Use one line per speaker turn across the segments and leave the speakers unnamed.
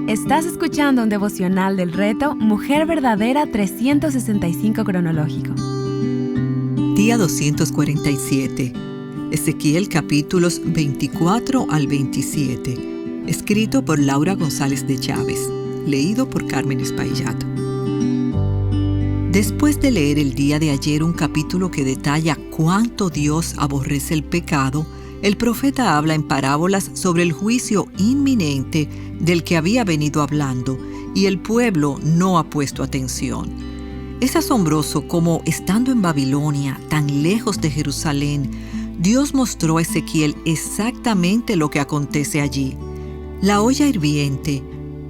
Estás escuchando un devocional del reto Mujer Verdadera 365 cronológico.
Día 247. Ezequiel capítulos 24 al 27. Escrito por Laura González de Chávez. Leído por Carmen Espaillat. Después de leer el día de ayer un capítulo que detalla cuánto Dios aborrece el pecado, el profeta habla en parábolas sobre el juicio inminente del que había venido hablando, y el pueblo no ha puesto atención. Es asombroso cómo, estando en Babilonia, tan lejos de Jerusalén, Dios mostró a Ezequiel exactamente lo que acontece allí. La olla hirviente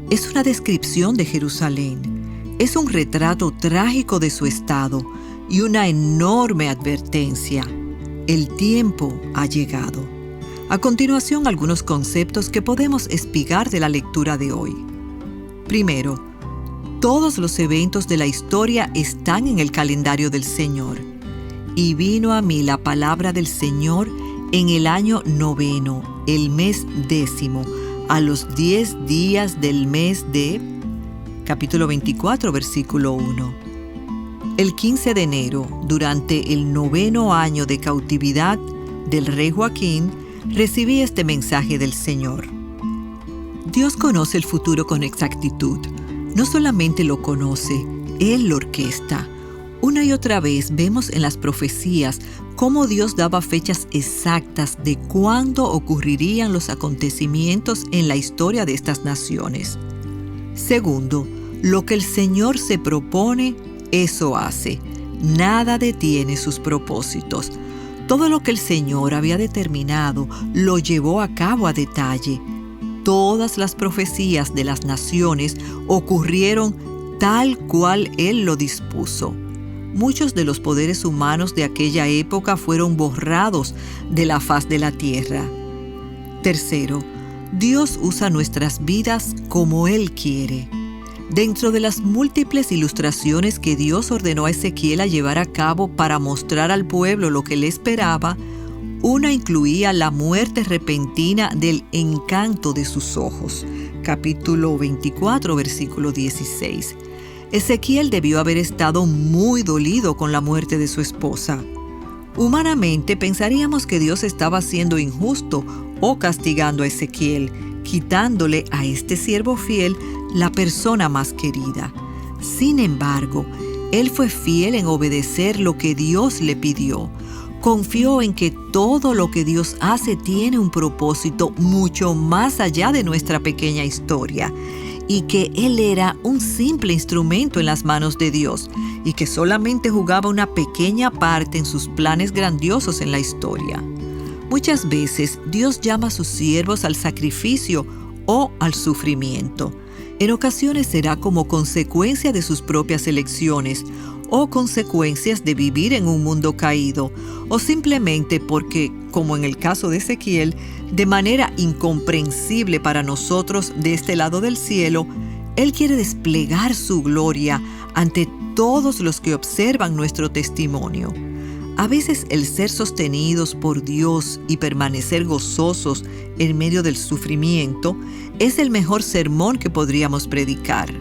es una descripción de Jerusalén. Es un retrato trágico de su estado y una enorme advertencia. El tiempo ha llegado. A continuación, algunos conceptos que podemos espigar de la lectura de hoy. Primero, todos los eventos de la historia están en el calendario del Señor. Y vino a mí la palabra del Señor en el año 9, el mes 10, a los 10 días del mes de... Capítulo 24, versículo 1. El 15 de enero, durante el 9º año de cautividad del rey Joaquín, recibí este mensaje del Señor. Dios conoce el futuro con exactitud. No solamente lo conoce, Él lo orquesta. Una y otra vez vemos en las profecías cómo Dios daba fechas exactas de cuándo ocurrirían los acontecimientos en la historia de estas naciones. Segundo, lo que el Señor se propone, eso hace. Nada detiene sus propósitos. Todo lo que el Señor había determinado lo llevó a cabo a detalle. Todas las profecías de las naciones ocurrieron tal cual Él lo dispuso. Muchos de los poderes humanos de aquella época fueron borrados de la faz de la tierra. Tercero, Dios usa nuestras vidas como Él quiere. Dentro de las múltiples ilustraciones que Dios ordenó a Ezequiel a llevar a cabo para mostrar al pueblo lo que le esperaba, una incluía la muerte repentina del encanto de sus ojos. Capítulo 24, versículo 16. Ezequiel debió haber estado muy dolido con la muerte de su esposa. Humanamente pensaríamos que Dios estaba siendo injusto o castigando a Ezequiel, quitándole a este siervo fiel la persona más querida. Sin embargo, él fue fiel en obedecer lo que Dios le pidió. Confió en que todo lo que Dios hace tiene un propósito mucho más allá de nuestra pequeña historia, y que él era un simple instrumento en las manos de Dios, y que solamente jugaba una pequeña parte en sus planes grandiosos en la historia. Muchas veces Dios llama a sus siervos al sacrificio o al sufrimiento. En ocasiones será como consecuencia de sus propias elecciones o consecuencias de vivir en un mundo caído, o simplemente porque, como en el caso de Ezequiel, de manera incomprensible para nosotros de este lado del cielo, Él quiere desplegar su gloria ante todos los que observan nuestro testimonio. A veces el ser sostenidos por Dios y permanecer gozosos en medio del sufrimiento es el mejor sermón que podríamos predicar.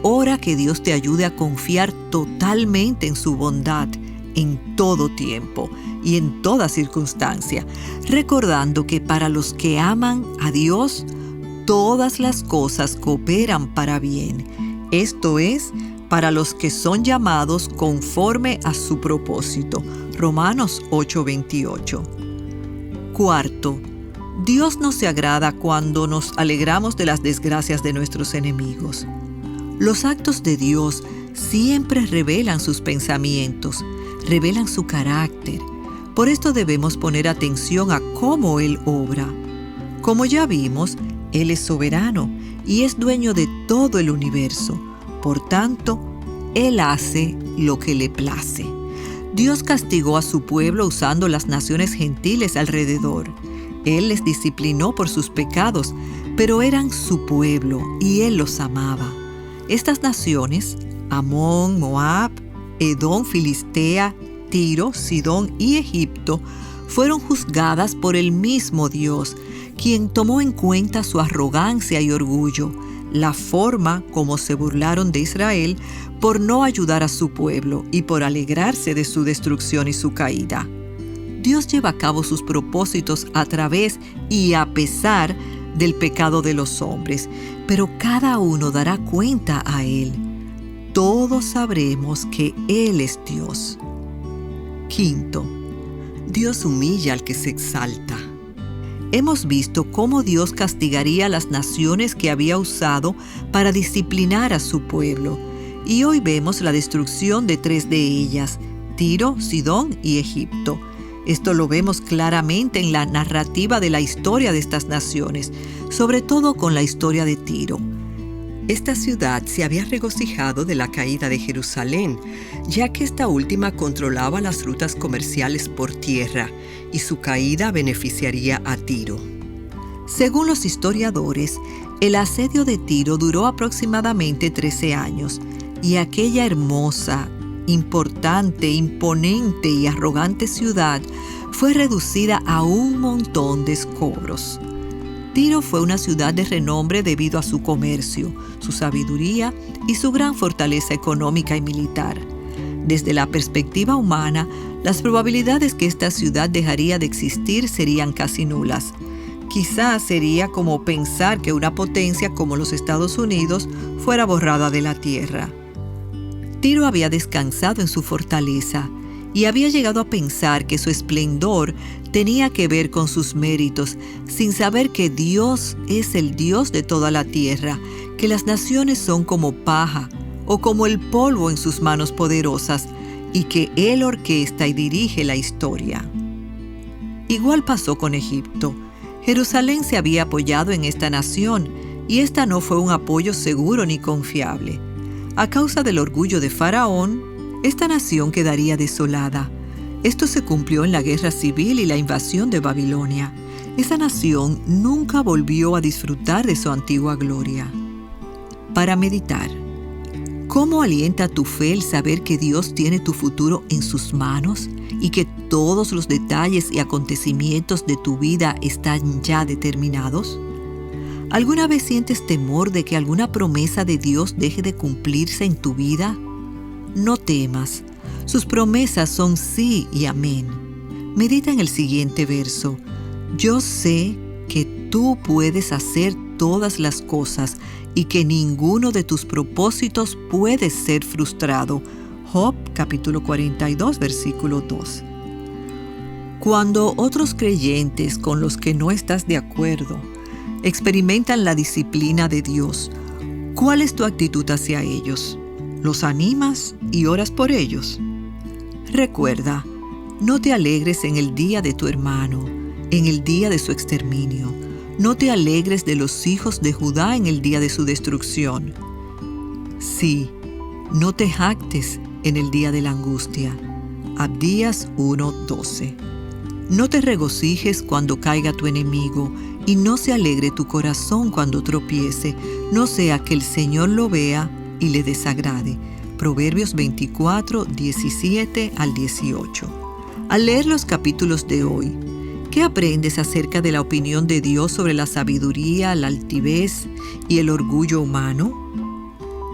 Ora que Dios te ayude a confiar totalmente en su bondad en todo tiempo y en toda circunstancia, recordando que para los que aman a Dios, todas las cosas cooperan para bien. Esto es, para los que son llamados conforme a su propósito. Romanos 8:28. Cuarto, Dios no se agrada cuando nos alegramos de las desgracias de nuestros enemigos. Los actos de Dios siempre revelan sus pensamientos, revelan su carácter. Por esto debemos poner atención a cómo Él obra. Como ya vimos, Él es soberano y es dueño de todo el universo. Por tanto, Él hace lo que le place. Dios castigó a su pueblo usando las naciones gentiles alrededor. Él les disciplinó por sus pecados, pero eran su pueblo y Él los amaba. Estas naciones, Amón, Moab, Edom, Filistea, Tiro, Sidón y Egipto, fueron juzgadas por el mismo Dios, quien tomó en cuenta su arrogancia y orgullo, la forma como se burlaron de Israel por no ayudar a su pueblo y por alegrarse de su destrucción y su caída. Dios lleva a cabo sus propósitos a través y a pesar del pecado de los hombres, pero cada uno dará cuenta a Él. Todos sabremos que Él es Dios. Quinto, Dios humilla al que se exalta. Hemos visto cómo Dios castigaría a las naciones que había usado para disciplinar a su pueblo, y hoy vemos la destrucción de 3 de ellas, Tiro, Sidón y Egipto. Esto lo vemos claramente en la narrativa de la historia de estas naciones, sobre todo con la historia de Tiro. Esta ciudad se había regocijado de la caída de Jerusalén, ya que esta última controlaba las rutas comerciales por tierra y su caída beneficiaría a Tiro. Según los historiadores, el asedio de Tiro duró aproximadamente 13 años y aquella hermosa, importante, imponente y arrogante ciudad fue reducida a un montón de escombros. Tiro fue una ciudad de renombre debido a su comercio, su sabiduría y su gran fortaleza económica y militar. Desde la perspectiva humana, las probabilidades que esta ciudad dejaría de existir serían casi nulas. Quizás sería como pensar que una potencia como los Estados Unidos fuera borrada de la tierra. Tiro había descansado en su fortaleza y había llegado a pensar que su esplendor tenía que ver con sus méritos, sin saber que Dios es el Dios de toda la tierra, que las naciones son como paja o como el polvo en sus manos poderosas y que Él orquesta y dirige la historia. Igual pasó con Egipto. Jerusalén se había apoyado en esta nación y esta no fue un apoyo seguro ni confiable. A causa del orgullo de Faraón, esta nación quedaría desolada. Esto se cumplió en la guerra civil y la invasión de Babilonia. Esa nación nunca volvió a disfrutar de su antigua gloria. Para meditar, ¿cómo alienta tu fe el saber que Dios tiene tu futuro en sus manos y que todos los detalles y acontecimientos de tu vida están ya determinados? ¿Alguna vez sientes temor de que alguna promesa de Dios deje de cumplirse en tu vida? No temas, sus promesas son sí y amén. Medita en el siguiente verso. Yo sé que tú puedes hacer todas las cosas y que ninguno de tus propósitos puede ser frustrado. Job capítulo 42, versículo 2. Cuando otros creyentes con los que no estás de acuerdo experimentan la disciplina de Dios, ¿cuál es tu actitud hacia ellos? ¿Los animas y oras por ellos? Recuerda, no te alegres en el día de tu hermano, en el día de su exterminio. No te alegres de los hijos de Judá en el día de su destrucción. Sí, no te jactes en el día de la angustia. Abdías 1:12. No te regocijes cuando caiga tu enemigo, y no se alegre tu corazón cuando tropiece, no sea que el Señor lo vea y le desagrade. Proverbios 24, 17 al 18. Al leer los capítulos de hoy, ¿qué aprendes acerca de la opinión de Dios sobre la sabiduría, la altivez y el orgullo humano?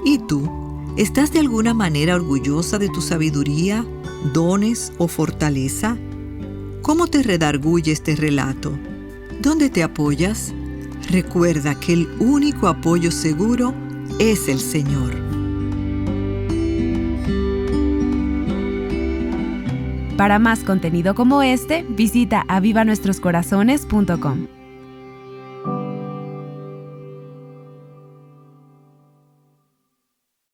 ¿Y tú, estás de alguna manera orgullosa de tu sabiduría, dones o fortaleza? ¿Cómo te redarguye este relato? ¿Dónde te apoyas? Recuerda que el único apoyo seguro es el Señor.
Para más contenido como este, visita avivanuestroscorazones.com.